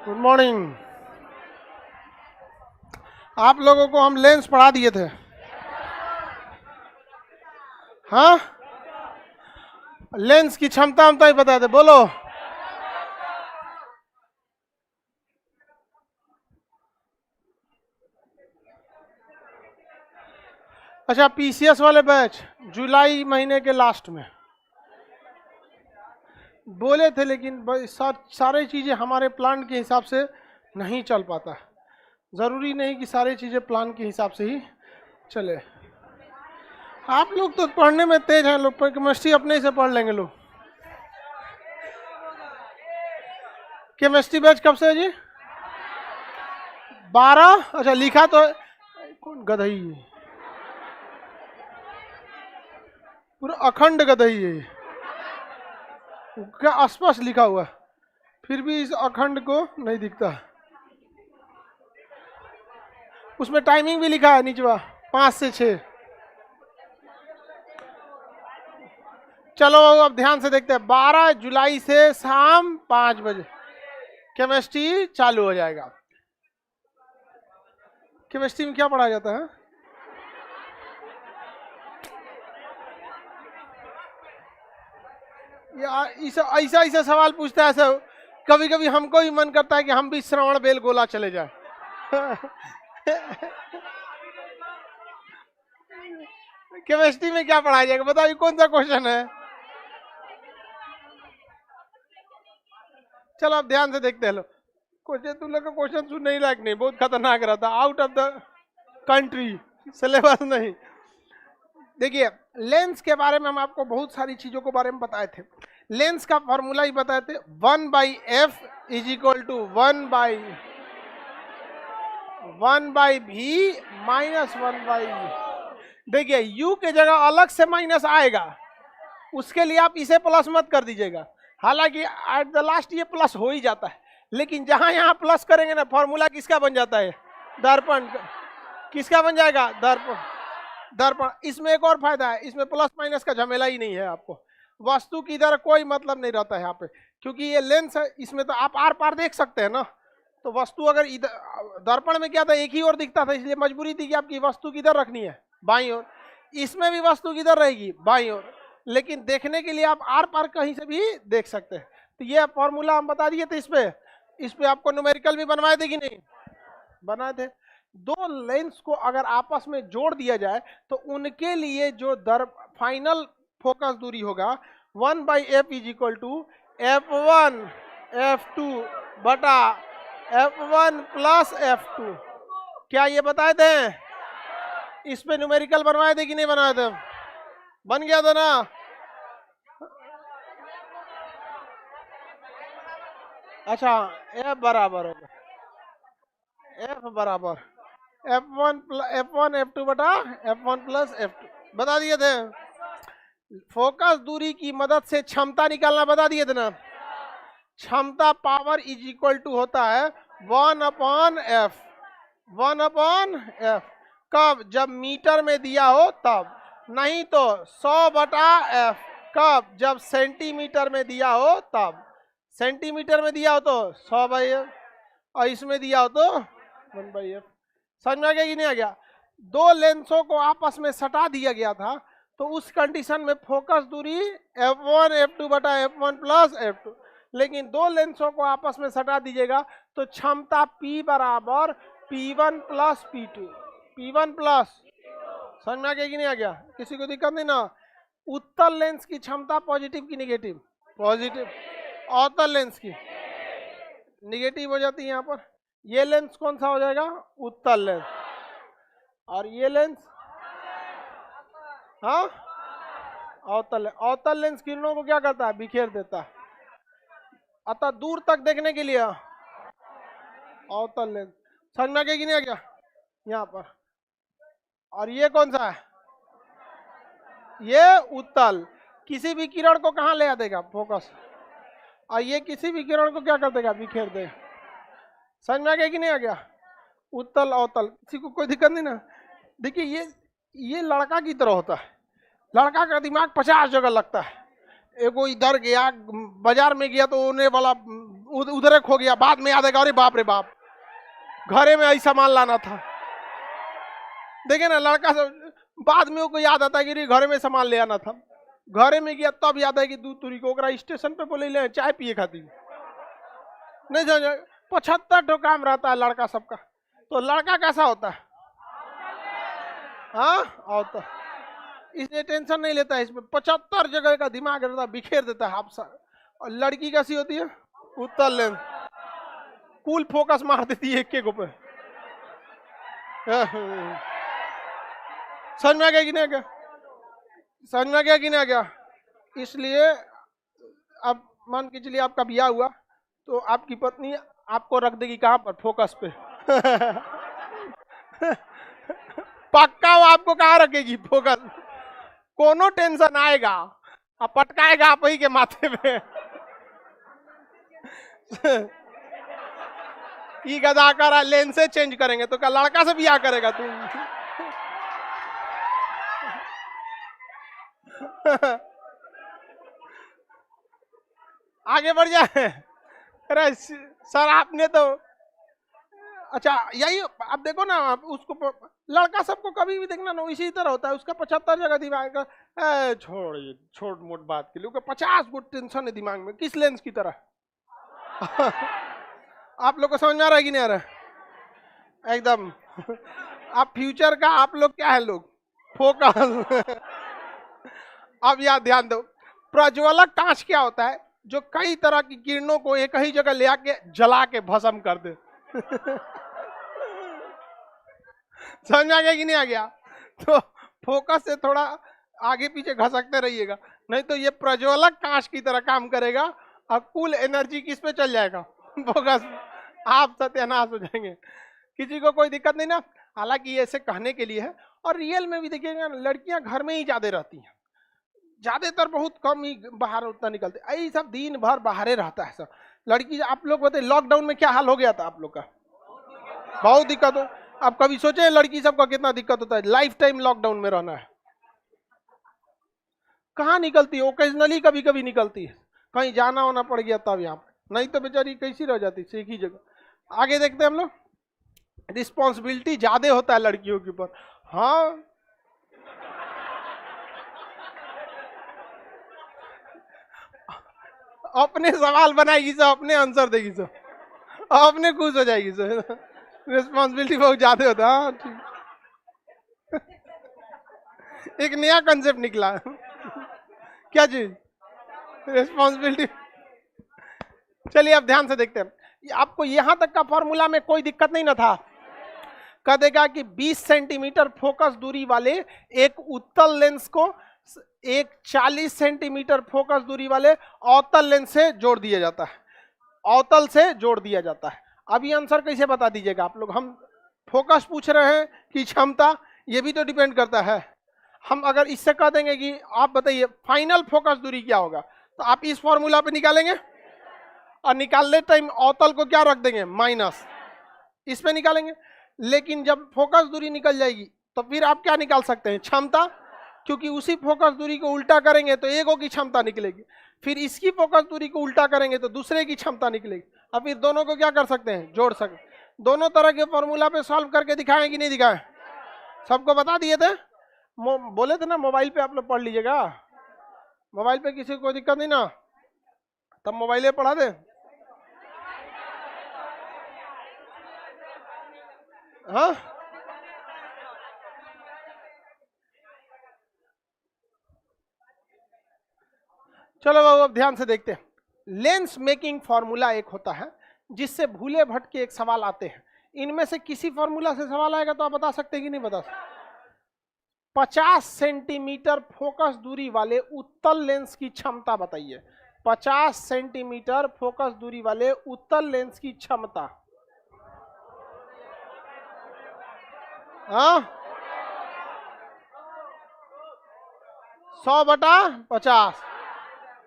Good morning. आप लोगों को हम लेंस पढ़ा दिए थे। हाँ, लेंस की क्षमता हम तो ही बता दे, बोलो। अच्छा, पीसीएस वाले बैच जुलाई महीने के लास्ट में बोले थे, लेकिन सारी चीज़ें हमारे प्लान के हिसाब से नहीं चल पाता। ज़रूरी नहीं कि सारी चीज़ें प्लान के हिसाब से ही चले। आप लोग तो पढ़ने में तेज हैं, लोग केमिस्ट्री अपने से पढ़ लेंगे। लोग केमिस्ट्री बैच कब से है जी? 12। अच्छा, लिखा तो कौन गधई है? पूरा अखंड गधई है, क्या स्पष्ट लिखा हुआ, फिर भी इस अखंड को नहीं दिखता। उसमें टाइमिंग भी लिखा है नीचवा, 5 से 6। चलो अब ध्यान से देखते हैं। 12 जुलाई से शाम 5 बजे केमिस्ट्री चालू हो जाएगा। केमिस्ट्री में क्या पढ़ाया जाता है? ऐसा ऐसा सवाल पूछता है, ऐसा कभी कभी हमको भी मन करता है कि हम भी श्रवण बेल गोला चले जाए। केमिस्ट्री में क्या पढ़ाया जाएगा बताओ, कौन सा क्वेश्चन है? चलो अब ध्यान से देखते हैं। लो क्वेश्चन, तुम लोग का क्वेश्चन सुनने ही लायक नहीं, बहुत खतरनाक रहता, out of the country, syllabus नहीं। देखिए, लेंस के बारे में हम आपको बहुत सारी चीजों के बारे में बताए थे। लेंस का फॉर्मूला ही बताए थे, 1/f is equal to 1/v minus 1/u। देखिए, u के जगह अलग से माइनस आएगा, उसके लिए आप इसे प्लस मत कर दीजिएगा। हालांकि एट द लास्ट ये प्लस हो ही जाता है, लेकिन जहां यहां प्लस करेंगे ना, फॉर्मूला किसका बन जाता है? दर्पण। किसका बन जाएगा? दर्पण। दर्पण। इसमें एक और फायदा है, इसमें प्लस माइनस का झमेला ही नहीं है। आपको वस्तु की इधर कोई मतलब नहीं रहता है यहाँ पे, क्योंकि ये लेंस है, इसमें तो आप आर पार देख सकते हैं ना। तो वस्तु अगर इधर, दर्पण में क्या था, एक ही ओर दिखता था, इसलिए मजबूरी थी कि आपकी वस्तु किधर रखनी है, बाईं ओर। इसमें भी वस्तु किधर रहेगी, बाईं ओर, लेकिन देखने के लिए आप आर पार कहीं से भी देख सकते हैं। तो ये फॉर्मूला हम बता दिए थे। इस पे आपको न्यूमेरिकल भी बनवाए थे कि नहीं? बनाए थे। दो लेंस को अगर आपस में जोड़ दिया जाए तो उनके लिए जो फाइनल फोकस दूरी होगा 1/f is equal to f1 f2 बटा f1 प्लस f2। क्या ये बताए थे? इस पे न्यूमेरिकल बनवाए थे कि नहीं बनाए थे? बन गया था ना? अच्छा, f बराबर होगा, f बराबर f1 f2 बटा f1 प्लस f2 बता दिए थे। फोकस दूरी की मदद से क्षमता निकालना बता दिए थे ना। क्षमता पावर इज इक्वल टू होता है 1/f। 1/f कब? जब मीटर में दिया हो तब, नहीं तो 100/f कब? जब सेंटीमीटर में दिया हो तब। सेंटीमीटर में दिया हो तो 100/f, और इसमें दिया हो तो 1/f। समझ में आ गया कि नहीं आ गया? दो लेंसों को आपस में सटा दिया गया था, तो उस कंडीशन में फोकस दूरी f1 f2 बटा f1 प्लस f2। लेकिन दो लेंसों को आपस में सटा दीजिएगा तो क्षमता P बराबर P1 plus P2। P1 plus, समझ में आ गया कि नहीं आ गया? किसी को दिक्कत नहीं ना? उत्तल लेंस की क्षमता पॉजिटिव की निगेटिव? पॉजिटिव। अवतल लेंस की निगेटिव हो जाती है। यहाँ पर ये लेंस कौन सा हो जाएगा? उत्तल लेंस। और ये लेंस, हाँ, अवतल। अवतल लेंस किरणों को क्या करता है? बिखेर देता है। अतः दूर तक देखने के लिए अवतल लेंस। समझ में आ गया कि नहीं आ गया? यहाँ पर। और ये कौन सा है? ये उत्तल। किसी भी किरण को कहाँ ले आ देगा? फोकस। और ये किसी भी किरण को क्या कर देगा? बिखेर देगा। समझ में आ गया कि नहीं आ गया? उत्तल अवतल, किसी को कोई दिक्कत नहीं ना? देखिए, ये लड़का की तरह होता है। लड़का का दिमाग 50 जगह लगता है। एगो इधर गया, बाजार में गया तो उधर खो गया, बाद में याद आएगा अरे बाप रे बाप घरे में ऐसा सामान लाना था। देखे ना लड़का सब बाद में को याद आता है कि घरे में सामान ले आना था, घरे में गया तब याद है कि दूध तुरी को स्टेशन पे बोले ले चाय पिए खाती नहीं समझ। 75 काम रहता है लड़का सबका, तो लड़का कैसा होता है? हाँ होता, इसलिए टेंशन नहीं लेता है इसमें। 75 जगह का दिमाग रहता है, बिखेर देता है आप सब। और लड़की कैसी होती है? उत्तर लेंस, कूल फोकस मार देती है एक पे। समझ में आ गया कि नहीं? क्या समझ में आ गया कि नहीं आ गया? इसलिए अब मान के चलिए आपका ब्याह हुआ तो आपकी पत्नी आपको रख देगी कहां पर? फोकस पे। पक्का वो आपको कहां रखेगी? फोकस। कोनो टेंशन आएगा अब पटकाएगा आप ही के माथे पे। की गदा करा लेंसे चेंज करेंगे तो क्या लड़का से ब्याह करेगा तू? आगे बढ़ जाए। अरे सर आपने तो अच्छा यही आप देखो ना, आप उसको लड़का सबको कभी भी देखना ना इसी तरह होता है, उसका 75 जगह दिमाग छोड़ छोट मोट बात के लिए 50 गो टेंशन है दिमाग में, किस लेंस की तरह। आप लोग को समझ में आ रहा है कि नहीं आ रहा है? एकदम। आप फ्यूचर का आप लोग क्या है लोग? फोकस। अब यार ध्यान दो, प्रज्वलक कांच क्या होता है? जो कई तरह की किरणों को एक ही जगह ले आके जला के भस्म कर दे। समझ आ गया कि नहीं आ गया? तो फोकस से थोड़ा आगे पीछे घसकते रहिएगा, नहीं तो ये प्रज्वलक कांच की तरह काम करेगा और कुल एनर्जी किस पे चल जाएगा? फोकस। आप सत्यानाश हो जाएंगे। किसी को कोई दिक्कत नहीं ना? हालांकि ये ऐसे कहने के लिए है, और रियल में भी देखिएगा लड़कियां घर में ही ज्यादा रहती हैं, ज्यादातर बहुत कम ही बाहर उतना निकलते। यही सब दिन भर बाहर रहता है सब लड़की। आप लोग बताइए लॉकडाउन में क्या हाल हो गया था आप लोग का? बहुत दिक्कत हो। आप कभी सोचे लड़की सबका कितना दिक्कत होता है? लाइफ टाइम लॉकडाउन में रहना है। कहाँ निकलती है? ओकेजनली कभी कभी निकलती है, कहीं जाना होना पड़ गया तब यहाँ पे, नहीं तो बेचारी कैसी रह जाती एक ही जगह। आगे देखते हैं हम लोग। रिस्पॉन्सिबिलिटी ज्यादा होता है लड़कियों के ऊपर। हाँ अपने सवाल बनाएगी सब, अपने आंसर देगी सब, अपने खुश हो जाएगी सब। रिस्पॉन्सिबिलिटी बहुत ज्यादा होता है। हाँ ठीक, एक नया कंसेप्ट निकला। क्या चीज? रिस्पॉन्सिबिलिटी। चलिए अब ध्यान से देखते हैं। आपको यहां तक का फॉर्मूला में कोई दिक्कत नहीं ना था? कह देगा कि 20 सेंटीमीटर फोकस दूरी वाले एक उत्तल लेंस को एक 40 सेंटीमीटर फोकस दूरी वाले अवतल लेंस से जोड़ दिया जाता है, अवतल से जोड़ दिया जाता है। अब ये आंसर कैसे बता दीजिएगा आप लोग? हम फोकस पूछ रहे हैं कि क्षमता, ये भी तो डिपेंड करता है। हम अगर इससे कह देंगे कि आप बताइए फाइनल फोकस दूरी क्या होगा, तो आप इस फॉर्मूला पे निकालेंगे और निकालने टाइम अवतल को क्या रख देंगे? माइनस, इस पे निकालेंगे। लेकिन जब फोकस दूरी निकल जाएगी तो फिर आप क्या निकाल सकते हैं? क्षमता, क्योंकि उसी फोकस दूरी को उल्टा करेंगे तो एक की क्षमता निकलेगी, फिर इसकी फोकस दूरी को उल्टा करेंगे तो दूसरे की क्षमता निकलेगी। अब फिर दोनों को क्या कर सकते हैं? जोड़ सकते। दोनों तरह के फॉर्मूला पे सॉल्व करके दिखाएं कि नहीं दिखाएं? सबको बता दिए थे, बोले थे ना मोबाइल पे आप लोग पढ़ लीजिएगा। मोबाइल पे किसी को कोई दिक्कत नहीं ना? तब मोबाइल पे पढ़ा दे। हाँ चलो बाबू अब ध्यान से देखते हैं। लेंस मेकिंग फॉर्मूला एक होता है जिससे भूले भटके एक सवाल आते हैं। इनमें से किसी फॉर्मूला से सवाल आएगा तो आप बता सकते हैं कि नहीं बता सकते? 50 सेंटीमीटर फोकस दूरी वाले उत्तल लेंस की क्षमता बताइए। 50 सेंटीमीटर फोकस दूरी वाले उत्तल लेंस की क्षमता। हाँ 100/50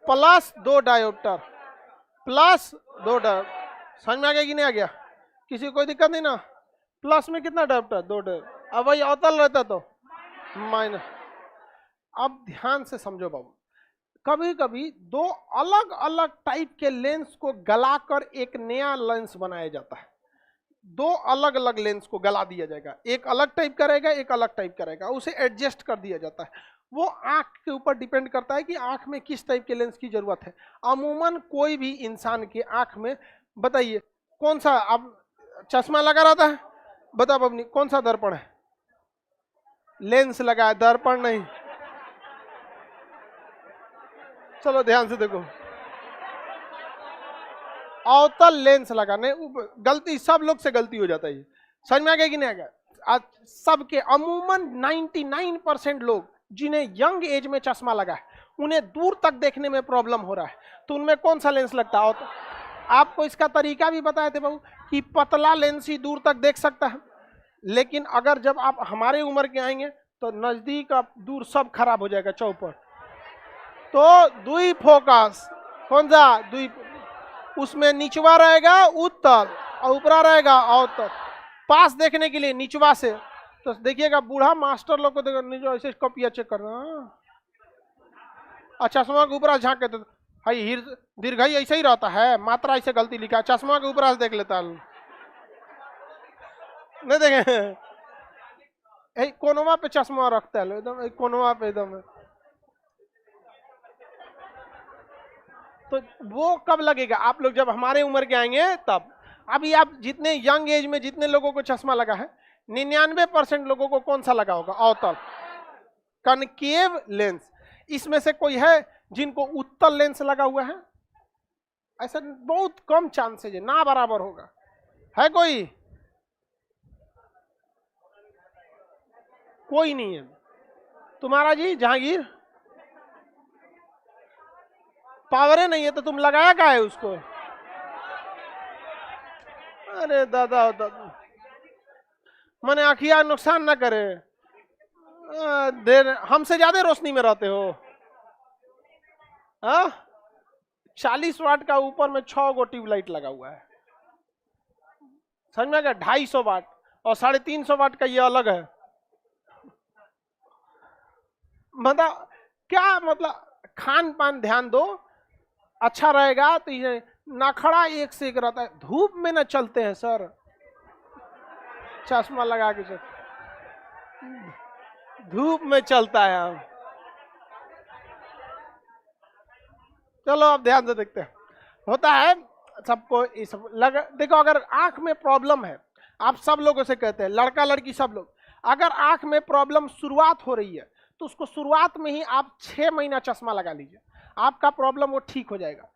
प्लस 2 डायोप्टर, प्लस 2 डायोप्टर। समझ में आ गया कि नहीं आ गया? किसी को कोई दिक्कत नहीं ना? प्लस में कितना डायोप्टर? 2 डायोप्टर। अब वही अवतल रहता तो माइनस। अब ध्यान से समझो बाबू, कभी कभी दो अलग अलग टाइप के लेंस को गलाकर एक नया लेंस बनाया जाता है। दो अलग अलग लेंस को गला दिया जाएगा, एक अलग टाइप का रहेगा, एक अलग टाइप का रहेगा, उसे एडजस्ट कर दिया जाता है। वो आंख के ऊपर डिपेंड करता है कि आंख में किस टाइप के लेंस की जरूरत है। अमूमन कोई भी इंसान के आंख में, बताइए कौन सा, अब चश्मा लगा रहता है, बताओ अपनी कौन सा दर्पण है? लेंस लगा है, दर्पण नहीं। चलो ध्यान से देखो, अवतल लेंस लगाने, गलती सब लोग से गलती हो जाता है। ये समझ में आ गया कि नहीं आ गया? आज सबके अमूमन 99% लोग जिन्हें यंग एज में चश्मा लगा है, उन्हें दूर तक देखने में प्रॉब्लम हो रहा है। तो उनमें कौन सा लेंस लगता है? आपको इसका तरीका भी बताए थे बाबू कि पतला लेंस ही दूर तक देख सकता है, लेकिन अगर जब आप हमारे उम्र के आएंगे तो नजदीक आप दूर सब खराब हो जाएगा, चौपट। तो दुई फोकस, कौन सा दुई? उसमें निचवा रहेगा उत्तल और ऊपरा रहेगा अवतल। पास देखने के लिए निचवा से, तो देखिएगा बूढ़ा मास्टर लोग को देखो नीचे ऐसे कॉपिया चेक करना। अच्छा, चश्मा के ऊपर झांक के तो हाई दीर्घाई ऐसे ही रहता है, मात्रा ऐसे गलती लिखा है, चश्मा के ऊपर से देख लेता है। नहीं देखे कोनवा पे चश्मा रखता है एकदम, कोनवा पे एकदम। तो वो कब लगेगा? आप लोग जब हमारे उम्र के आएंगे तब। अभी आप जितने यंग एज में जितने लोगों को चश्मा लगा है, 99% लोगों को कौन सा लगा होगा? अवतल कनकेव लेंस। इसमें से कोई है जिनको उत्तल लेंस लगा हुआ है? ऐसा बहुत कम चांसेज है, ना बराबर होगा। है कोई? कोई नहीं है। तुम्हारा जी जहांगीर, पावर नहीं है तो तुम लगाया क्या है उसको? अरे दादा दादा, मैंने आखिया नुकसान ना करे, देर हमसे ज्यादा रोशनी में रहते हो। 40 वाट का ऊपर में 6 गो ट्यूबलाइट लगा हुआ है, समझ में आ गया? 250 वाट और 350 वाट का ये अलग है। मतलब क्या मतलब? खान पान ध्यान दो, अच्छा रहेगा। तो ये नखड़ा एक से एक रहता है। धूप में न चलते हैं सर, चश्मा लगा के धूप में चलता है। हम चलो अब ध्यान से देखते हैं। होता है सबको देखो, अगर आंख में प्रॉब्लम है, आप सब लोगों से कहते हैं, लड़का लड़की सब लोग, अगर आंख में प्रॉब्लम शुरुआत हो रही है तो उसको शुरुआत में ही आप 6 महीना चश्मा लगा लीजिए, आपका प्रॉब्लम वो ठीक हो जाएगा।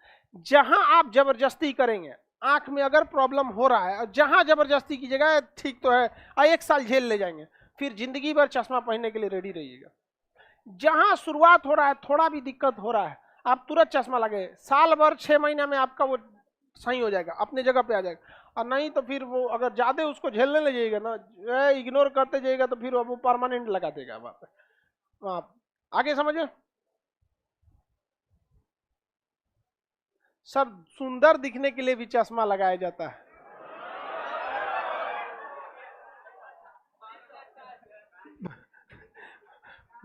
जहां आप जबरदस्ती करेंगे, आंख में अगर प्रॉब्लम हो रहा है, जहां जबरदस्ती कीजिएगा ठीक तो है, 1 साल झेल ले जाएंगे, फिर जिंदगी भर चश्मा पहनने के लिए रेडी रहिएगा। जहां शुरुआत हो रहा है, थोड़ा भी दिक्कत हो रहा है, आप तुरंत चश्मा लगे, साल भर 6 महीना में आपका वो सही हो जाएगा, अपने जगह पे आ जाएगा। और नहीं तो फिर वो अगर ज्यादा उसको झेलने लगेगा ना, इग्नोर करते जाइएगा, तो फिर वो परमानेंट लगा देगा वहां पे। आप आगे समझे? सब सुंदर दिखने के लिए भी चश्मा लगाया जाता है।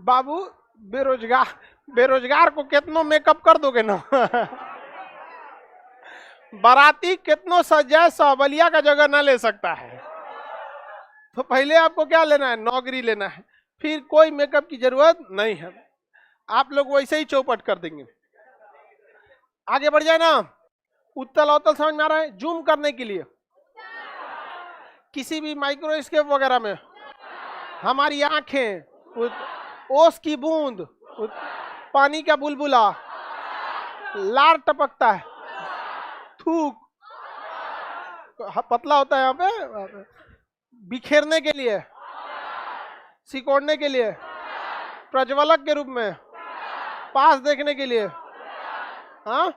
बाबू बेरोजगार को कितनो मेकअप कर दोगे ना बाराती कितनो सजाए, सावलिया का जगह ना ले सकता है। तो पहले आपको क्या लेना है? नौकरी लेना है, फिर कोई मेकअप की जरूरत नहीं है, आप लोग वैसे ही चौपट कर देंगे। आगे बढ़ जाए ना। उत्तल अवतल समझ में आ रहा है? जूम करने के लिए किसी भी माइक्रोस्कोप वगैरह में हमारी आंखें, ओस की बूंद, पानी का बुलबुला, लार टपकता है, थूक पतला होता है यहाँ पे, बिखेरने के लिए, सिकोड़ने के लिए, प्रज्वलक के रूप में, पास देखने के लिए। हाँ,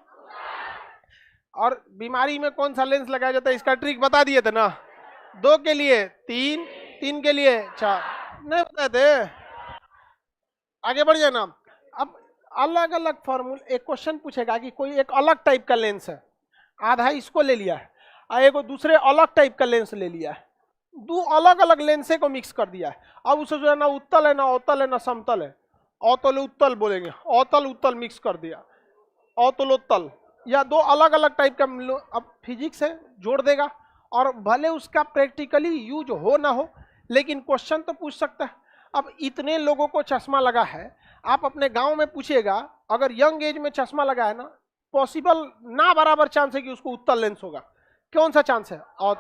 और बीमारी में कौन सा लेंस लगाया जाता है इसका ट्रिक बता दिए थे ना। 2 के लिए 3, 3 के लिए 4, नहीं बताए थे। आगे बढ़ जाए ना। अब अलग अलग फॉर्मूला, एक क्वेश्चन पूछेगा कि कोई एक अलग टाइप का लेंस है, आधा इसको ले लिया है और एक दूसरे अलग टाइप का लेंस ले लिया है, 2 अलग अलग लेंसे को मिक्स कर दिया है। अब उसे जो है ना उत्तल है, ना अवतल है, ना समतल है, अवतल उत्तल बोलेंगे, अवतल उत्तल मिक्स कर दिया, अवतलोत्तल, या दो अलग अलग टाइप का अब फिजिक्स है जोड़ देगा, और भले उसका प्रैक्टिकली यूज हो ना हो लेकिन क्वेश्चन तो पूछ सकता है। अब इतने लोगों को चश्मा लगा है, आप अपने गांव में पूछिएगा, अगर यंग एज में चश्मा लगा है ना, पॉसिबल ना बराबर चांस है कि उसको उत्तल लेंस होगा। कौन सा चांस है? और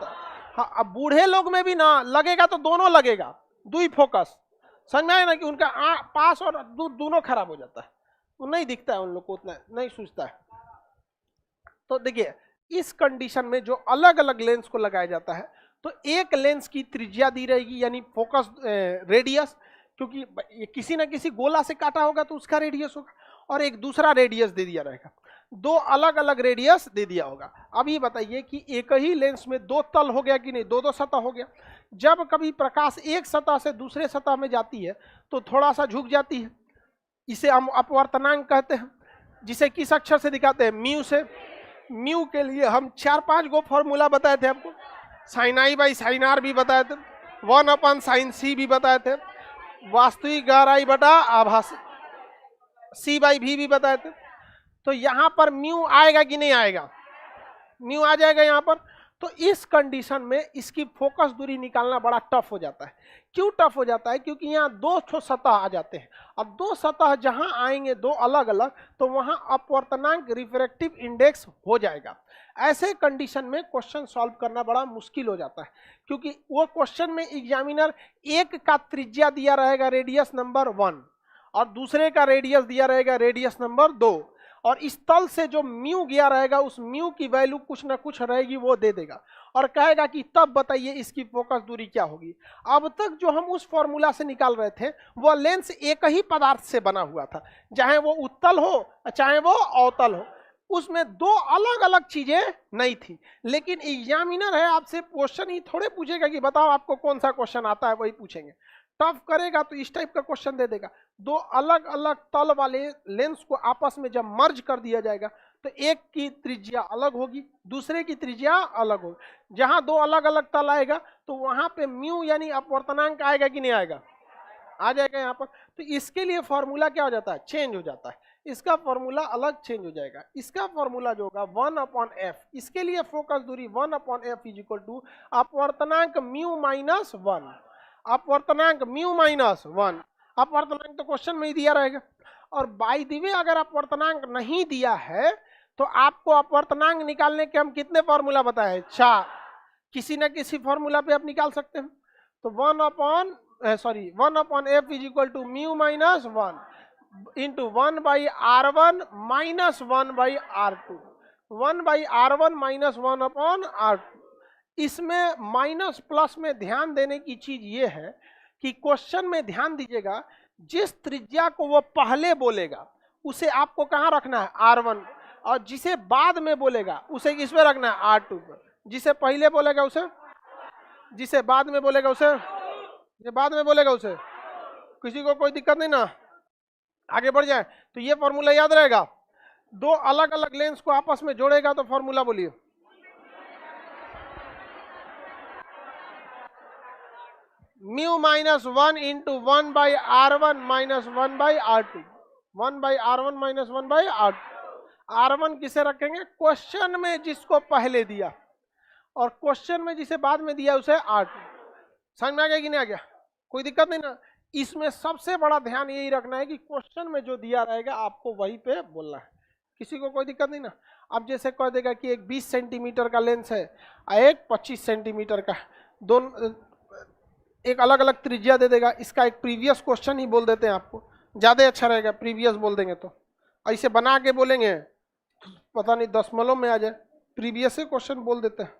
हाँ, अब बूढ़े लोग में भी ना लगेगा तो दोनों लगेगा, दुई फोकस, समझ में आए ना, कि उनका पास और दोनों खराब हो जाता है, वो नहीं दिखता है, उन लोग को उतना नहीं सूझता है। तो देखिए इस कंडीशन में जो अलग अलग लेंस को लगाया जाता है, तो एक लेंस की त्रिज्या दी रहेगी यानी फोकस रेडियस, क्योंकि किसी ना किसी गोला से काटा होगा तो उसका रेडियस होगा, और एक दूसरा रेडियस दे दिया रहेगा, दो अलग अलग रेडियस दे दिया होगा। अब ये बताइए कि एक ही लेंस में दो तल हो गया कि नहीं, दो दो सतह हो गया। जब कभी प्रकाश एक सतह से दूसरे सतह में जाती है तो थोड़ा सा झुक जाती है, इसे हम अपवर्तनांक कहते हैं, जिसे किस अक्षर से दिखाते हैं? म्यू से। म्यू के लिए हम 4-5 गो फॉर्मूला बताए थे आपको, sine i by sine r भी बताए थे, 1/sin c भी बताए थे, वास्तविक गहराई बटा आभासी c बाई v भी बताए थे। तो यहां पर म्यू आएगा कि नहीं आएगा? म्यू आ जाएगा यहां पर। तो इस कंडीशन में इसकी फोकस दूरी निकालना बड़ा टफ हो जाता है। क्यों टफ हो जाता है? क्योंकि यहाँ दो ठो सतह आ जाते हैं। अब दो सतह जहां आएंगे दो अलग अलग, तो वहां अपवर्तनांक रिफ्रैक्टिव इंडेक्स हो जाएगा। ऐसे कंडीशन में क्वेश्चन सॉल्व करना बड़ा मुश्किल हो जाता है, क्योंकि वो क्वेश्चन में एग्जामिनर एक का त्रिज्या दिया रहेगा रेडियस नंबर 1 और दूसरे का रेडियस दिया रहेगा रेडियस नंबर 2, और इस तल से जो म्यू गया रहेगा उस म्यू की वैल्यू कुछ ना कुछ रहेगी, वो दे देगा और कहेगा कि तब बताइए इसकी फोकस दूरी क्या होगी। अब तक जो हम उस फॉर्मूला से निकाल रहे थे वो लेंस एक ही पदार्थ से बना हुआ था, चाहे वो उत्तल हो चाहे वो अवतल हो, उसमें दो अलग अलग चीजें नहीं थी। लेकिन एग्जामिनर है, आपसे क्वेश्चन ही थोड़े पूछेगा कि बताओ आपको कौन सा क्वेश्चन आता है, वही पूछेंगे। टफ करेगा तो इस टाइप का क्वेश्चन दे देगा। दो अलग अलग तल वाले लेंस को आपस में जब मर्ज कर दिया जाएगा तो एक की त्रिज्या अलग होगी, दूसरे की त्रिज्या अलग होगी। जहां दो अलग अलग तल आएगा तो वहां पे म्यू यानी अपवर्तनांक आएगा कि नहीं आएगा? आ जाएगा यहाँ पर। तो इसके लिए फॉर्मूला क्या हो जाता है? चेंज हो जाता है। इसका फॉर्मूला अलग चेंज हो जाएगा। इसका फॉर्मूला जो होगा 1/f, इसके लिए फोकस दूरी 1/f इज इक्वल टू अपवर्तनांक म्यू माइनस 1, अपवर्तनांक म्यू माइनस 1। अपवर्तनांक तो क्वेश्चन में ही दिया रहेगा। और बाय द वे अगर अपवर्तनांक नहीं दिया है तो आपको अपवर्तनांक निकालने के हम कितने फॉर्मूला बताए? 4। किसी ना किसी फॉर्मूला पे आप निकाल सकते हैं। तो 1/f is equal to mu minus 1 into 1/r1 minus 1/r2, 1/r1 minus 1/r2। इसमें माइनस प्लस में ध्यान देने की चीज ये है कि क्वेश्चन में ध्यान दीजिएगा, जिस त्रिज्या को वो पहले बोलेगा उसे आपको कहाँ रखना है? R1, और जिसे बाद में बोलेगा उसे किस पे रखना है? R2 पर। जिसे पहले बोलेगा उसे, जिसे बाद में बोलेगा उसे, जिसे बाद में बोलेगा उसे, किसी को कोई दिक्कत नहीं ना? आगे बढ़ जाए तो ये फॉर्मूला याद रहेगा। दो अलग अलग लेंस को आपस में जोड़ेगा तो फॉर्मूला बोलिए। Mu minus 1 into 1/r1 minus 1/r2, 1/r1 minus 1/r2। r1 किसे रखेंगे? क्वेश्चन में जिसको पहले दिया, और क्वेश्चन में जिसे बाद में दिया उसे R2। समझ में आ गया कि नहीं आ गया? कोई दिक्कत नहीं ना? इसमें सबसे बड़ा ध्यान यही रखना है कि क्वेश्चन में जो दिया रहेगा आपको वही पे बोलना है। किसी को कोई दिक्कत नहीं ना? अब जैसे कह देगा कि एक 20 सेंटीमीटर का लेंस है और एक 25 सेंटीमीटर का, दोनों एक अलग अलग त्रिज्या दे देगा। इसका एक प्रीवियस क्वेश्चन ही बोल देते हैं, आपको ज्यादा अच्छा रहेगा प्रीवियस बोल देंगे। तो ऐसे बना के बोलेंगे पता नहीं दशमलव में आ जाए, प्रीवियस से क्वेश्चन बोल देते हैं।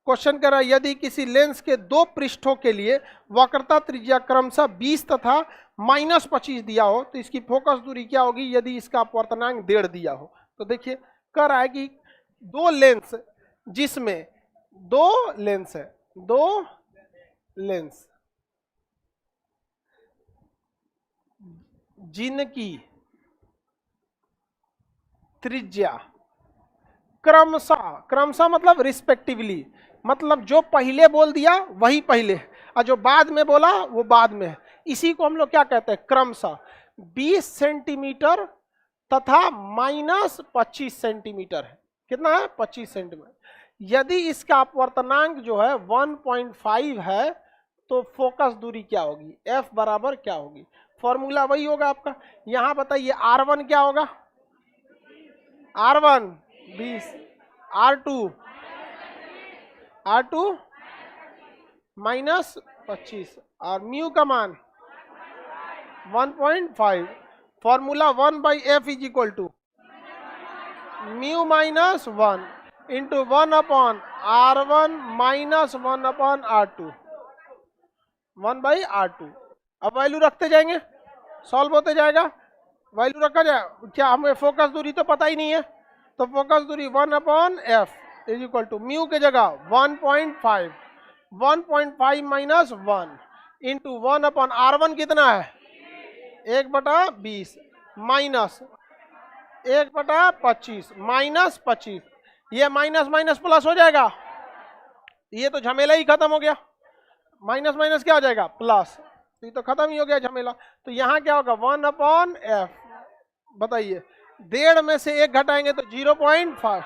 क्वेश्चन कह रहा है यदि किसी लेंस के दो पृष्ठों के लिए वक्रता त्रिज्या क्रमशः 20 तथा -25 दिया हो तो इसकी फोकस दूरी क्या होगी यदि इसका अपवर्तनांक 1.5 दिया हो। तो देखिए कह रहा है कि दो लेंस, जिसमें दो लेंस है, दो लेंस जिनकी त्रिज्या क्रमशः मतलब रिस्पेक्टिवली, मतलब जो पहले बोल दिया वही पहले और जो बाद में बोला वो बाद में है। इसी को हम लोग क्या कहते हैं, क्रमशः 20 सेंटीमीटर तथा -25 सेंटीमीटर है। कितना है, 25 सेंटीमीटर। यदि इसका अपवर्तनांक जो है 1.5 है तो फोकस दूरी क्या होगी, F बराबर क्या होगी, फॉर्मूला वही होगा आपका। यहां बताइए R1 क्या होगा, R1 20, R2 -25 और म्यू का मान 1.5। Formula 1/F is equal to mu minus 1 into 1/R1 minus 1/R2, 1/R2। अब वैल्यू रखते जाएंगे, सॉल्व होते जाएगा, वैल्यू रखा जाए। क्या हमें फोकस दूरी तो पता ही नहीं है, तो फोकस दूरी 1/F is equal to mu के जगह 1.5, 1.5 माइनस 1 इंटू 1/R1 कितना है 1/20 माइनस 1/25 माइनस 25। ये माइनस माइनस प्लस हो जाएगा, ये तो झमेला ही खत्म हो गया। माइनस माइनस क्या हो जाएगा, प्लस, ये तो खत्म ही हो गया झमेला। तो यहाँ क्या होगा 1/F। बताइए 1.5 में से 1 घटाएंगे तो 0.5,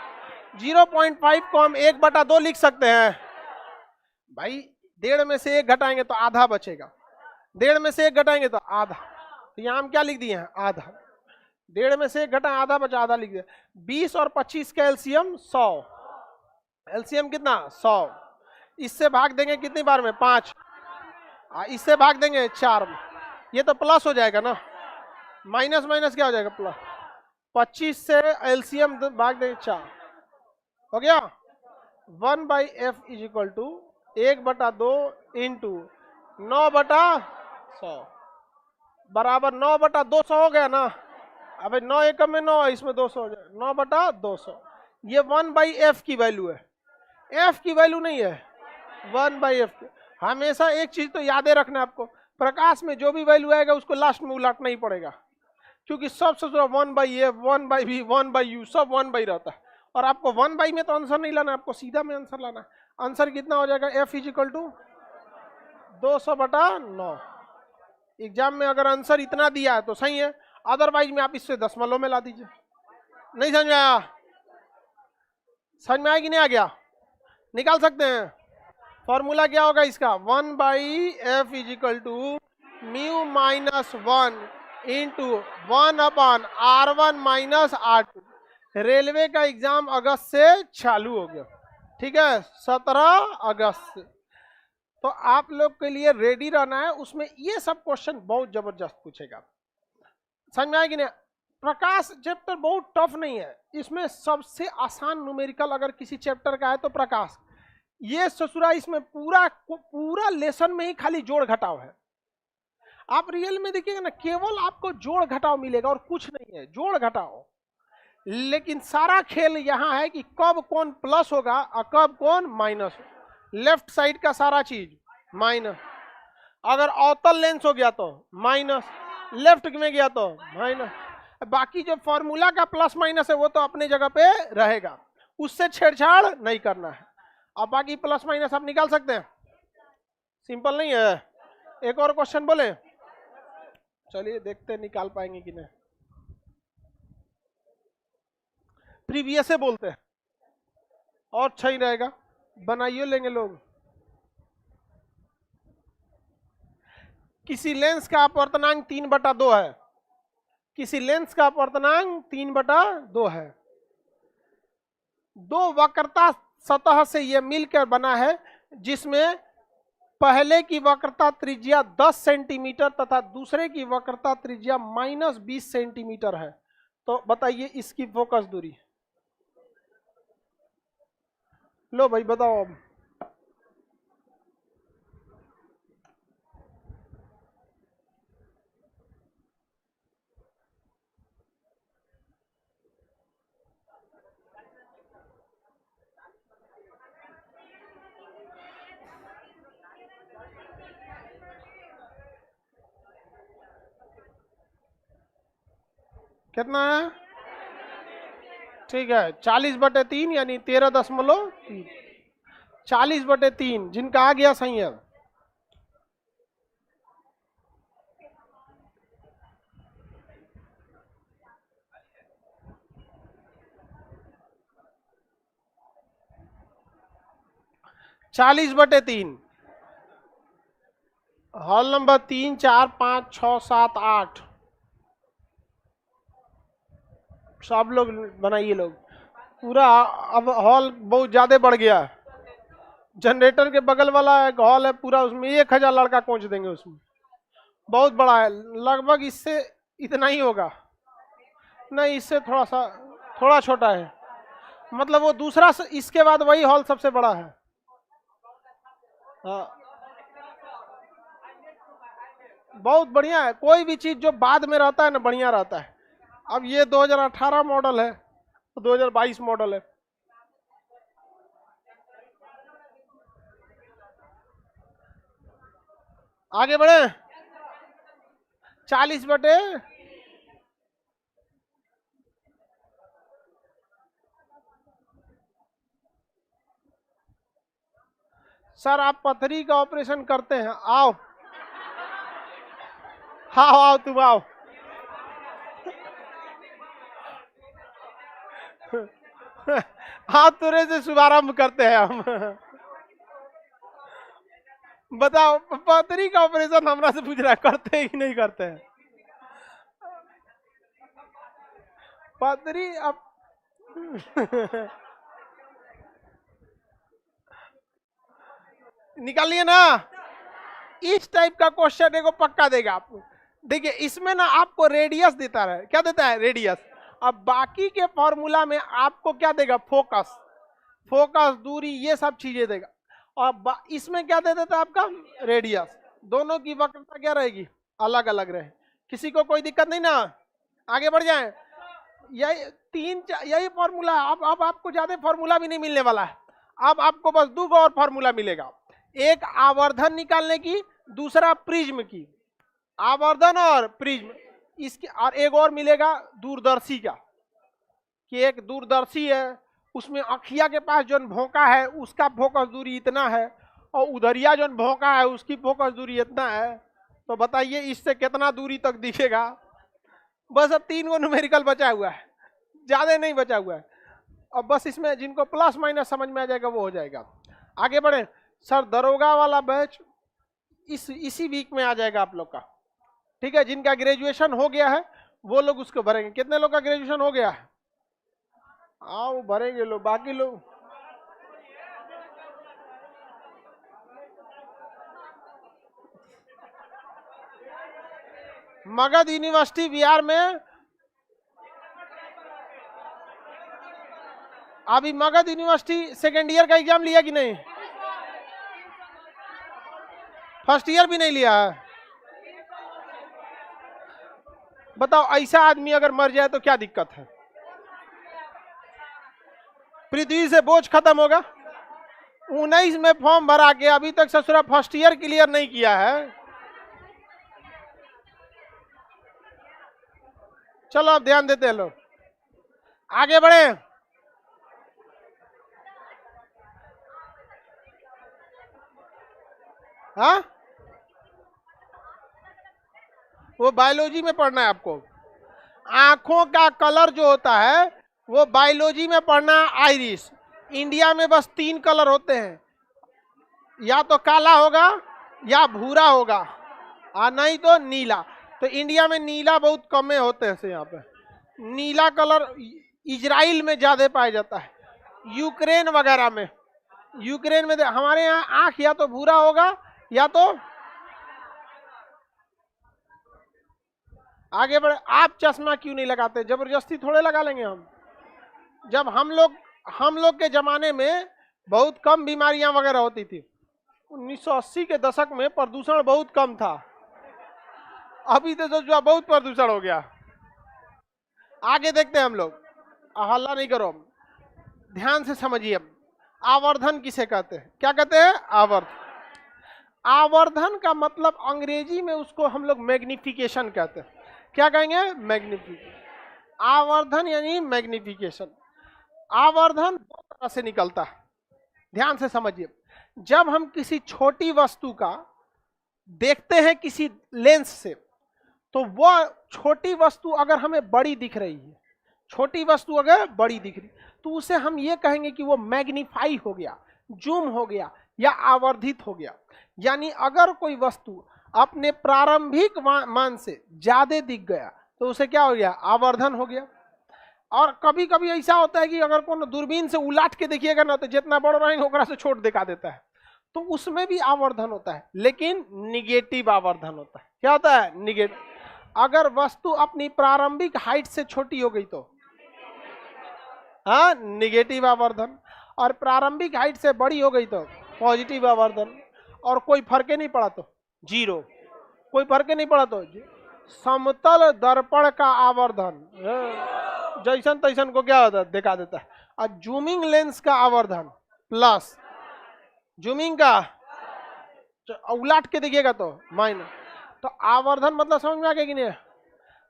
0.5 को हम 1/2 लिख सकते हैं भाई। 1.5 में से 1 घटाएंगे तो आधा बचेगा, 1.5 में से 1 घटाएंगे तो आधा, तो यहाँ हम क्या लिख दिए हैं, आधा। 1.5 में से 1 घटा, आधा बचा, आधा लिख दिया। 20 और 25 का एलसीएम 100, एलसीएम कितना 100। इससे भाग देंगे कितनी बार में, 5, इससे भाग देंगे 4 में, ये तो प्लस हो जाएगा ना, माइनस माइनस क्या हो जाएगा प्लस। 25 से एलसीएम भाग देंगे 4, हो गया 1/F is equal to 1/2 into 9/100 बराबर 9/200 हो गया ना। अब 9 एकम में 9, इसमें 200 हो जाए, 9/200। ये 1/F की वैल्यू है, F की वैल्यू नहीं है, 1/F। हमेशा एक चीज तो यादें रखना आपको, प्रकाश में जो भी वैल्यू आएगा उसको लास्ट में उलटना ही पड़ेगा, क्योंकि सबसे 1/F 1/V 1/U सब 1/ रहता है। और आपको 1/, में तो आंसर नहीं लाना, आपको सीधा में आंसर लाना है। आंसर कितना हो जाएगा, F is equal to 200/9। Exam में अगर आंसर इतना दिया है तो सही है, अदरवाइज में आप इससे दशमलव में ला दीजिए। नहीं समझ में आया, समझ में आया कि नहीं आ गया, निकाल सकते हैं। फॉर्मूला क्या होगा इसका, 1/F is equal to mu minus 1 into 1/R1 minus R2। Railway का एग्जाम अगस्त से चालू हो गया, ठीक है, 17 अगस्त से। तो आप लोग के लिए रेडी रहना है, उसमें ये सब क्वेश्चन बहुत जबरदस्त पूछेगा। समझ में आएगी ना। प्रकाश चैप्टर बहुत टफ नहीं है, इसमें सबसे आसान न्यूमेरिकल अगर किसी चैप्टर का है तो प्रकाश। ये ससुरा इसमें पूरा लेसन में ही खाली जोड़ घटाव है। आप रियल में देखिएगा ना, केवल आपको जोड़ घटाव मिलेगा और कुछ नहीं है, जोड़ घटाव। लेकिन सारा खेल यहाँ है कि कब कौन प्लस होगा और कब कौन माइनस। लेफ्ट साइड का सारा चीज माइनस, अगर अवतल लेंस हो गया तो माइनस, लेफ्ट में गया तो माइनस। बाकी जो फॉर्मूला का प्लस माइनस है वो तो अपने जगह पे रहेगा, उससे छेड़छाड़ नहीं करना है। अब बाकी प्लस माइनस आप निकाल सकते हैं, सिंपल नहीं है। एक और क्वेश्चन बोले, चलिए देखते हैं निकाल पाएंगे कि नहीं। प्रीवियस से बोलते हैं और अच्छा ही रहेगा, बनाइए लेंगे लोग। किसी लेंस का अपवर्तनांक 3/2 है, किसी लेंस का अपवर्तनांक 3/2 है। दो वक्रता सतह से यह मिलकर बना है, जिसमें पहले की वक्रता त्रिज्या 10 सेंटीमीटर तथा दूसरे की वक्रता त्रिज्या -20 सेंटीमीटर है। तो बताइए इसकी फोकस दूरी। लो भाई बताओ अब। कितना है, ठीक है 40/3 यानी 13.3। 40/3 जिनका आ गया सही है। 40/3। हॉल नंबर 3, 4, 5, 6, 7, 8 सब लोग बनाइए लोग पूरा। अब हॉल बहुत ज्यादा बढ़ गया है। जनरेटर के बगल वाला एक हॉल है पूरा, उसमें 1000 लड़का पहुंच देंगे। उसमें बहुत बड़ा है, लगभग इससे इतना ही होगा, नहीं इससे थोड़ा छोटा है। मतलब वो दूसरा इसके बाद वही हॉल सबसे बड़ा है। हाँ बहुत बढ़िया है। कोई भी चीज जो बाद में रहता है ना बढ़िया रहता है। अब ये 2018 मॉडल है, 2022 मॉडल है। आगे बढ़े। 40/। सर आप पथरी का ऑपरेशन करते हैं, आओ। हाँ आओ तुम आओ। हाँ तुरे से शुभारंभ करते हैं हम। बताओ पथरी का ऑपरेशन हमरा से पूछ रहा है, करते हैं कि नहीं करते हैं? पथरी अब निकालिए ना। इस टाइप का क्वेश्चन देखो पक्का देगा आपको। देखिए इसमें ना आपको रेडियस देता है, क्या देता है? रेडियस। अब बाकी के फॉर्मूला में आपको क्या देगा? फोकस, फोकस दूरी ये सब चीजें देगा। और इसमें क्या दे देता है आपका? रेडियस। दोनों की वक्रता क्या रहेगी? अलग अलग रहे। किसी को कोई दिक्कत नहीं ना? आगे बढ़ जाए। यही फॉर्मूला। अब आपको ज्यादा फॉर्मूला भी नहीं मिलने वाला है। अब आपको बस 2 और फॉर्मूला मिलेगा, एक आवर्धन निकालने की, दूसरा प्रिज्म की। आवर्धन और प्रिज्म इसके, और एक और मिलेगा दूरदर्शी का, कि एक दूरदर्शी है उसमें अखिया के पास जो भोंका है उसका फोकस दूरी इतना है, और उधरिया जो भोंका है उसकी फोकस दूरी इतना है। तो बताइए इससे कितना दूरी तक दिखेगा? बस अब 3 गो न्यूमेरिकल बचा हुआ है, ज्यादा नहीं बचा हुआ है। अब बस इसमें जिनको प्लस माइनस समझ में आ जाएगा वो हो जाएगा। आगे बढ़े। सर दरोगा वाला बैच इसी वीक में आ जाएगा आप लोग का, ठीक है? जिनका ग्रेजुएशन हो गया है वो लोग उसको भरेंगे। कितने लोग का ग्रेजुएशन हो गया है? आओ भरेंगे लोग, बाकी लोग मगध यूनिवर्सिटी बिहार में। अभी मगध यूनिवर्सिटी सेकेंड ईयर का एग्जाम लिया कि नहीं? फर्स्ट ईयर भी नहीं लिया है? बताओ ऐसा आदमी अगर मर जाए तो क्या दिक्कत है? पृथ्वी से बोझ खत्म होगा। 19 में फॉर्म भरा के अभी तक ससुरा फर्स्ट ईयर क्लियर नहीं किया है। चलो अब ध्यान देते हैं लोग, आगे बढ़े। हाँ वो बायोलॉजी में पढ़ना है आपको। आंखों का कलर जो होता है वो बायोलॉजी में पढ़ना है, आइरिस। इंडिया में बस 3 कलर होते हैं, या तो काला होगा या भूरा होगा, और नहीं तो नीला। तो इंडिया में नीला बहुत कम होते हैं। यहाँ पे नीला कलर इजराइल में ज्यादा पाया जाता है, यूक्रेन वगैरह में। यूक्रेन में हमारे यहाँ आंख या तो भूरा होगा या तो। आगे बढ़े। आप चश्मा क्यों नहीं लगाते? जबरदस्ती थोड़े लगा लेंगे हम। जब हम लोग के जमाने में बहुत कम बीमारियां वगैरह होती थी। 1980 के दशक में प्रदूषण बहुत कम था, अभी तो जो बहुत प्रदूषण हो गया। आगे देखते हैं हम लोग, हल्ला नहीं करो, ध्यान से समझिए। आवर्धन किसे कहते हैं? क्या कहते हैं? आवर्धन। आवर्धन का मतलब अंग्रेजी में उसको हम लोग मैग्निफिकेशन कहते हैं। क्या कहेंगे? मैग्निफिकेशन। आवर्धन यानी मैग्निफिकेशन। आवर्धन 2 तरह से निकलता है, ध्यान से समझिए। जब हम किसी छोटी वस्तु का देखते हैं किसी लेंस से, तो वह छोटी वस्तु अगर हमें बड़ी दिख रही है, छोटी वस्तु अगर बड़ी दिख रही, तो उसे हम ये कहेंगे कि वो मैग्नीफाई हो गया, जूम हो गया, या आवर्धित हो गया। यानी अगर कोई वस्तु अपने प्रारंभिक मान से ज्यादा दिख गया तो उसे क्या हो गया, आवर्धन हो गया। और कभी कभी ऐसा होता है कि अगर कोनो दूरबीन से उलाट के देखिएगा ना तो जितना बड़ रहेंगे ओकरा से छोट दिखा देता है, तो उसमें भी आवर्धन होता है, लेकिन निगेटिव आवर्धन होता है। क्या होता है, निगेटिव। अगर वस्तु अपनी प्रारंभिक हाइट से छोटी हो गई तो हाँ निगेटिव आवर्धन, और प्रारंभिक हाइट से बड़ी हो गई तो पॉजिटिव आवर्धन, और कोई फर्क नहीं पड़ा तो जीरो, कोई फर्क नहीं पड़ा तो समतल दर्पण का आवर्धन जैसन तैसन को क्या होता है, दिखा देता है। और जूमिंग लेंस का आवर्धन प्लस, जूमिंग का उलाट के देखिएगा तो माइनस। तो आवर्धन मतलब समझ में आ गया कि नहीं,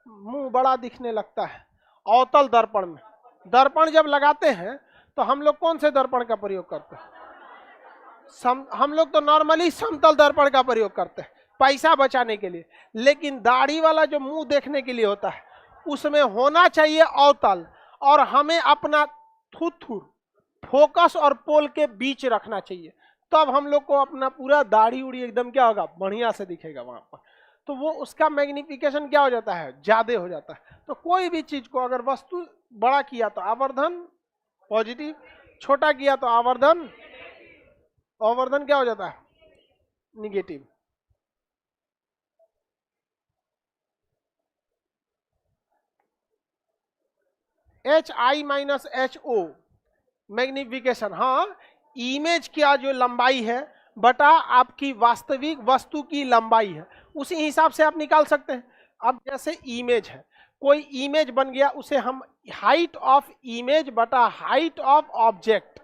मुंह बड़ा दिखने लगता है। अवतल दर्पण में, दर्पण जब लगाते हैं तो हम लोग कौन से दर्पण का प्रयोग करते हैं, हम लोग तो नॉर्मली समतल दर्पण का प्रयोग करते हैं पैसा बचाने के लिए, लेकिन दाढ़ी वाला जो मुंह देखने के लिए होता है उसमें होना चाहिए अवतल, और हमें अपना थुथुर फोकस और पोल के बीच रखना चाहिए, तब हम लोग को अपना पूरा दाढ़ी उड़ी एकदम क्या होगा, बढ़िया से दिखेगा वहां पर। तो वो उसका मैग्निफिकेशन क्या हो जाता है, ज्यादा हो जाता है। तो कोई भी चीज को अगर वस्तु बड़ा किया तो आवर्धन पॉजिटिव, छोटा किया तो आवर्धन, आवर्धन क्या हो जाता है, negative. HI minus HO magnification, हाँ इमेज की जो लंबाई है बटा आपकी वास्तविक वस्तु की लंबाई है, उसी हिसाब से आप निकाल सकते हैं। अब जैसे इमेज है, कोई इमेज बन गया, उसे हम हाइट ऑफ इमेज बटा हाइट ऑफ ऑब्जेक्ट,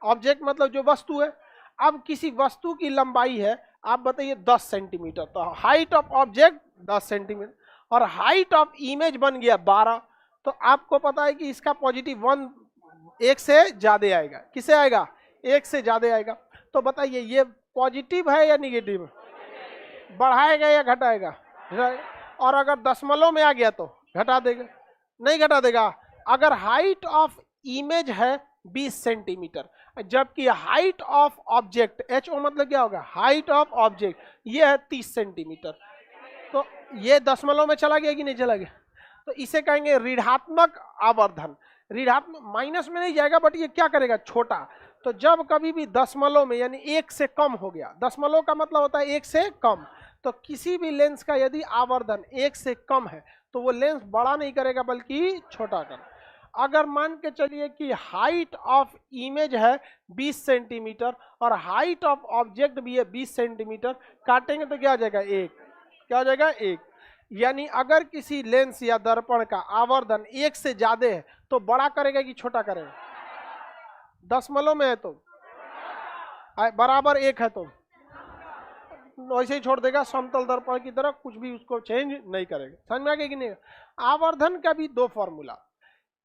ऑब्जेक्ट मतलब जो वस्तु है। अब किसी वस्तु की लंबाई है आप बताइए 10 सेंटीमीटर, तो हाइट ऑफ ऑब्जेक्ट 10 सेंटीमीटर, और हाइट ऑफ इमेज बन गया 12, तो आपको पता है कि इसका पॉजिटिव 1 एक से ज्यादा आएगा। किसे आएगा, एक से ज्यादा आएगा। तो बताइए ये पॉजिटिव है या निगेटिव, बढ़ाएगा या घटाएगा, और अगर दशमलव में आ गया तो घटा देगा, नहीं घटा देगा। अगर हाइट ऑफ इमेज है 20 सेंटीमीटर, जबकि हाइट ऑफ ऑब्जेक्ट HO मतलब क्या होगा, हाइट ऑफ ऑब्जेक्ट, ये है 30 सेंटीमीटर, तो ये दशमलव में चला गया कि नहीं चला गया, तो इसे कहेंगे ऋणात्मक आवर्धन। ऋणात्मक माइनस में नहीं जाएगा, बट ये क्या करेगा, छोटा। तो जब कभी भी दशमलव में यानी 1 से कम हो गया, दशमलव का मतलब होता है 1 से कम, तो किसी भी लेंस का यदि आवर्धन 1 से कम है तो वो लेंस बड़ा नहीं करेगा बल्कि छोटा करेगा। अगर मान के चलिए कि हाइट ऑफ इमेज है 20 सेंटीमीटर और हाइट ऑफ ऑब्जेक्ट भी है 20 सेंटीमीटर, काटेंगे तो क्या हो जाएगा, 1, क्या हो जाएगा, 1। यानी अगर किसी लेंस या दर्पण का आवर्धन 1 से ज्यादा है तो बड़ा करेगा कि छोटा करेगा, दशमलव में है तो बराबर 1 है तो वैसे ही छोड़ देगा, समतल दर्पण की तरह कुछ भी उसको चेंज नहीं करेगा। समझ में आ गया कि नहीं। आवर्धन का भी 2 फॉर्मूला,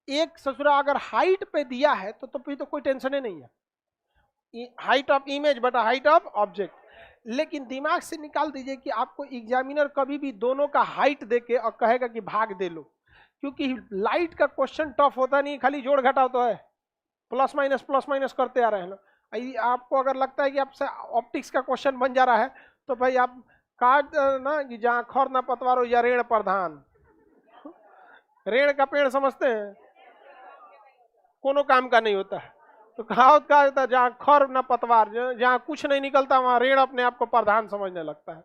एक ससुरा अगर हाइट पे दिया है तो फिर तो कोई टेंशन ही नहीं है, हाइट ऑफ इमेज बटा हाइट ऑफ ऑब्जेक्ट। लेकिन दिमाग से निकाल दीजिए कि आपको एग्जामिनर कभी भी दोनों का हाइट देके और कहेगा कि भाग दे लो, क्योंकि लाइट का क्वेश्चन टफ होता नहीं, खाली जोड़ घटाव तो है, प्लस माइनस करते आ रहे हैं लोग। आपको अगर लगता है कि आपसे ऑप्टिक्स का क्वेश्चन बन जा रहा है तो भाई आप काट ना कि जहाँ खर ना पतवारो या रेण प्रधान, रेण का पेड़ समझते हैं, कोनो काम का नहीं होता है। तो कहावत का होता है जहाँ खर न पतवार, जहाँ कुछ नहीं निकलता वहाँ रेण अपने आप को प्रधान समझने लगता है।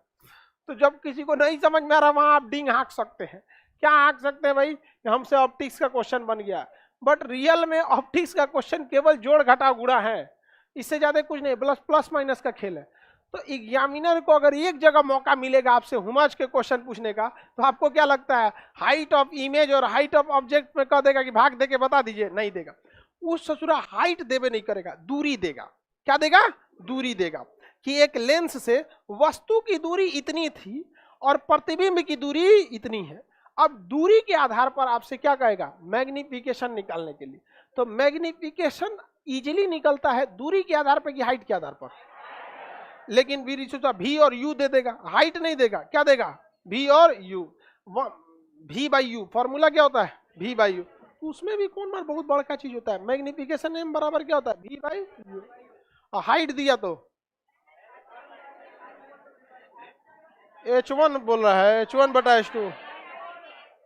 तो जब किसी को नहीं समझ में आ रहा वहां आप डिंग हाँक सकते हैं। क्या हाँक सकते हैं भाई, हमसे ऑप्टिक्स का क्वेश्चन बन गया, बट रियल में ऑप्टिक्स का क्वेश्चन केवल जोड़ घटा गुणा है, इससे ज्यादा कुछ नहीं, प्लस माइनस का खेल है। तो एग्जामिनर को अगर एक जगह मौका मिलेगा आपसे हुमाज के क्वेश्चन पूछने का, तो आपको क्या लगता है हाइट ऑफ इमेज और हाइट ऑफ ऑब्जेक्ट में कह देगा कि भाग दे के बता दीजिए, नहीं देगा। उस ससुरा हाइट देवे नहीं करेगा, दूरी देगा। क्या देगा, दूरी देगा, कि एक लेंस से वस्तु की दूरी इतनी थी और प्रतिबिंब की दूरी इतनी है। अब दूरी के आधार पर आपसे क्या कहेगा, मैग्निफिकेशन निकालने के लिए। तो मैग्निफिकेशन इजीली निकलता है दूरी के आधार पर कि हाइट के आधार पर, लेकिन भी और यू दे देगा, हाइट नहीं देगा। क्या देगा, भी और यू, भी बाई यू, फॉर्मूला क्या होता है, भी बाई यू। उसमें भी कौन बार बहुत बड़ा चीज होता है, मैग्निफिकेशन एम बराबर क्या होता है, भी बाई यू। हाइट दिया तो H1 बोल रहा है, H1 बटा H2,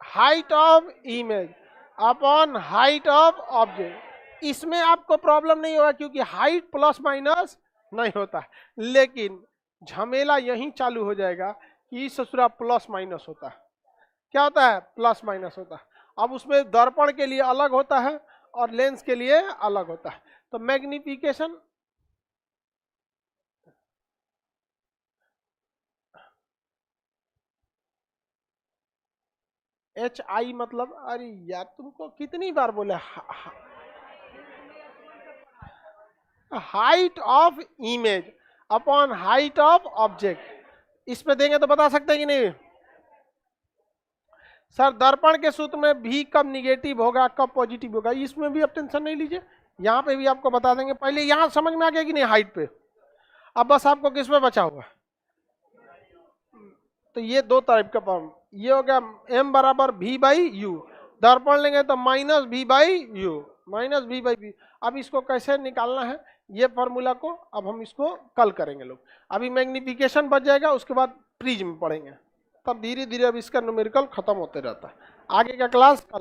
height of image upon height of object. इसमें आपको प्रॉब्लम नहीं होगा क्योंकि हाइट प्लस माइनस नहीं होता है, लेकिन झमेला यहीं चालू हो जाएगा कि ससुरा प्लस माइनस होता है। क्या होता है? प्लस माइनस होता है। अब उसमें दर्पण के लिए अलग होता है और लेंस के लिए अलग होता है। तो मैग्निफिकेशन HI मतलब, अरे यार तुमको कितनी बार बोले, height of image upon height of object. इस पे देंगे तो बता सकते हैं कि नहीं? सर दर्पण के सूत्र में भी कब निगेटिव होगा कब पॉजिटिव होगा, इसमें भी आप टेंशन नहीं लीजिए, यहाँ पे भी आपको बता देंगे। पहले यहाँ समझ में आ गया कि नहीं हाइट पे? अब बस आपको किस पे बचा हुआ? तो ये दो टाइप का फॉर्म, ये हो गया m बराबर v बाई यू, दर्पण लेंगे तो minus v by you, minus v by v। अब इसको कैसे निकालना है ये फॉर्मूला को अब हम इसको कल करेंगे लोग। अभी मैग्निफिकेशन बच जाएगा, उसके बाद प्रिज्म पढ़ेंगे, तब धीरे धीरे अब इसका न्यूमेरिकल खत्म होते रहता है। आगे का क्लास कल।